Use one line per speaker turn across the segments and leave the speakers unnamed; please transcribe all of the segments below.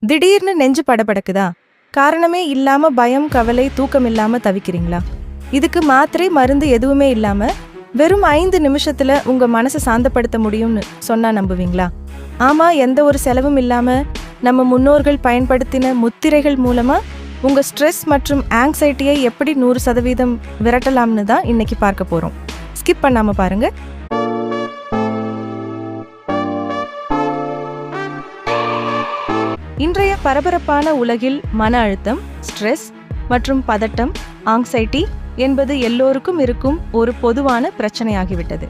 திடீர்னு நெஞ்சு படபடக்குதா? காரணமே இல்லாம பயம், கவலை, தூக்கம் இல்லாம தவிக்கிறீங்களா? இதுக்கு மாத்திரை, மருந்து எதுவுமே இல்லாம வெறும் 5 நிமிஷத்துல உங்க மனசை சாந்தப்படுத்த முடியும்னு சொன்னா நம்புவீங்களா? ஆமா, எந்த ஒரு செலவும் இல்லாம நம்ம முன்னோர்கள் பயன்படுத்தின முத்திரைகள் மூலமா உங்க ஸ்ட்ரெஸ் மற்றும் ஆங்ஸைட்டியை எப்படி 100% விரட்டலாம்னு தான் இன்னைக்கு பார்க்க போறோம். ஸ்கிப் பண்ணாம பாருங்க. இன்றைய பரபரப்பான உலகில் மன அழுத்தம், ஸ்ட்ரெஸ் மற்றும் பதட்டம், ஆங்ஸைட்டி என்பது எல்லோருக்கும் இருக்கும் ஒரு பொதுவான பிரச்சனையாகிவிட்டது.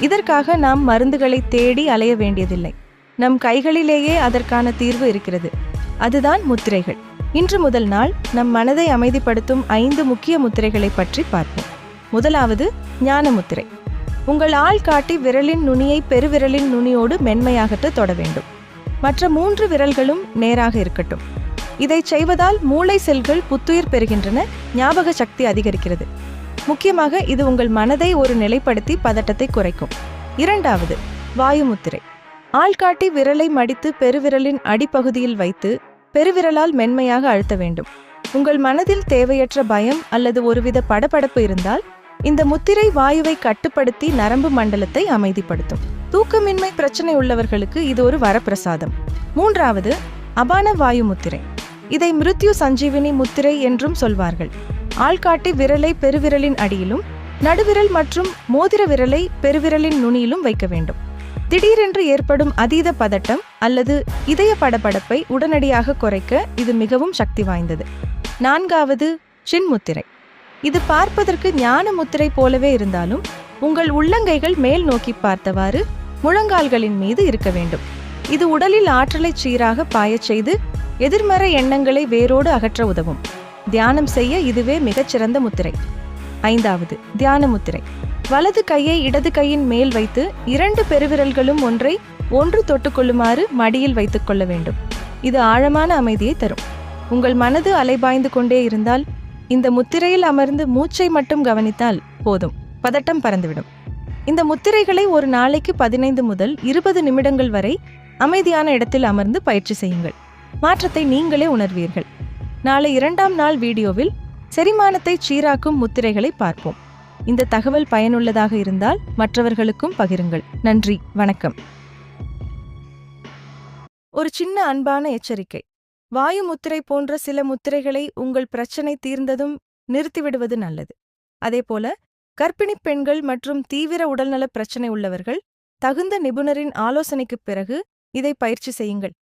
இதற்காக நாம் மருந்துகளை தேடி அலைய வேண்டியதில்லை. நம் கைகளிலேயே அதற்கான தீர்வு இருக்கிறது. அதுதான் முத்திரைகள். இன்று முதல் நாள் நம் மனதை அமைதிப்படுத்தும் 5 முக்கிய முத்திரைகளை பற்றி பார்ப்போம். முதலாவது, ஞான முத்திரை. உங்கள் ஆள்காட்டி விரலின் நுனியை பெருவிரலின் நுனியோடு மென்மையாகத் தொட வேண்டும். மற்ற 3 விரல்களும் நேராக இருக்கட்டும். இதை செய்வதால் மூளை செல்கள் புத்துயிர் பெறுகின்றன, ஞாபக சக்தி அதிகரிக்கிறது. முக்கியமாக இது உங்கள் மனதை ஒரு நிலைப்படுத்தி பதட்டத்தை குறைக்கும். இரண்டாவது, வாயு முத்திரை. ஆள்காட்டி விரலை மடித்து பெருவிரலின் அடிப்பகுதியில் வைத்து பெருவிரலால் மென்மையாக அழுத்த வேண்டும். உங்கள் மனதில் தேவையற்ற பயம் அல்லது ஒருவித படபடப்பு இருந்தால் இந்த முத்திரை வாயுவை கட்டுப்படுத்தி நரம்பு மண்டலத்தை அமைதிப்படுத்தும். தூக்கமின்மை பிரச்சனை உள்ளவர்களுக்கு இது ஒரு வரப்பிரசாதம். மூன்றாவது, அபான வாயு முத்திரை. இதை மிருத்யு சஞ்சீவினி முத்திரை என்றும் சொல்வார்கள். ஆள்காட்டி விரலை பெருவிரலின் அடியிலும் நடுவிரல் மற்றும் மோதிர விரலை பெருவிரலின் நுனியிலும் வைக்க வேண்டும். திடீரென்று ஏற்படும் அதீத பதட்டம் அல்லது இதய படபடப்பை உடனடியாக குறைக்க இது மிகவும் சக்தி வாய்ந்தது. நான்காவது, சின் முத்திரை. இது பார்ப்பதற்கு ஞான முத்திரை போலவே இருந்தாலும் உங்கள் உள்ளங்கைகள் மேல் நோக்கி பார்த்தவாறு முழங்கால்களின் மீது இருக்க வேண்டும். இது உடலில் ஆற்றலை சீராக பாயச் செய்து எதிர்மறை எண்ணங்களை வேரோடு அகற்ற உதவும். தியானம் செய்ய இதுவே மிகச்சிறந்த முத்திரை. ஐந்தாவது, தியான முத்திரை. வலது கையை இடது கையின் மேல் வைத்து 2 பெருவிரல்களும் ஒன்று தொட்டுக்கொள்ளுமாறு மடியில் வைத்துக் கொள்ள வேண்டும். இது ஆழமான அமைதியை தரும். உங்கள் மனது அலைபாய்ந்து கொண்டே இருந்தால் இந்த முத்திரையில் அமர்ந்து மூச்சை மட்டும் கவனித்தால் போதும், பதட்டம் பறந்துவிடும். இந்த முத்திரைகளை ஒரு நாளைக்கு 15 முதல் 20 நிமிடங்கள் வரை அமைதியான இடத்தில் அமர்ந்து பயிற்சி செய்யுங்கள். மாற்றத்தை நீங்களே உணர்வீர்கள். நாளை 2ஆம் நாள் வீடியோவில் செரிமானத்தை சீராக்கும் முத்திரைகளை பார்ப்போம். இந்த தகவல் பயனுள்ளதாக இருந்தால் மற்றவர்களுக்கும் பகிருங்கள். நன்றி, வணக்கம். ஒரு சின்ன அன்பான எச்சரிக்கை. வாயு முத்திரை போன்ற சில முத்திரைகளை உங்கள் பிரச்சனை தீர்ந்ததும் நிறுத்திவிடுவது நல்லது. அதேபோல கர்ப்பிணி பெண்கள் மற்றும் தீவிர உடல்நல பிரச்சனை உள்ளவர்கள் தகுந்த நிபுணரின் ஆலோசனைக்குப் பிறகு இதை பயிற்சி செய்யுங்கள்.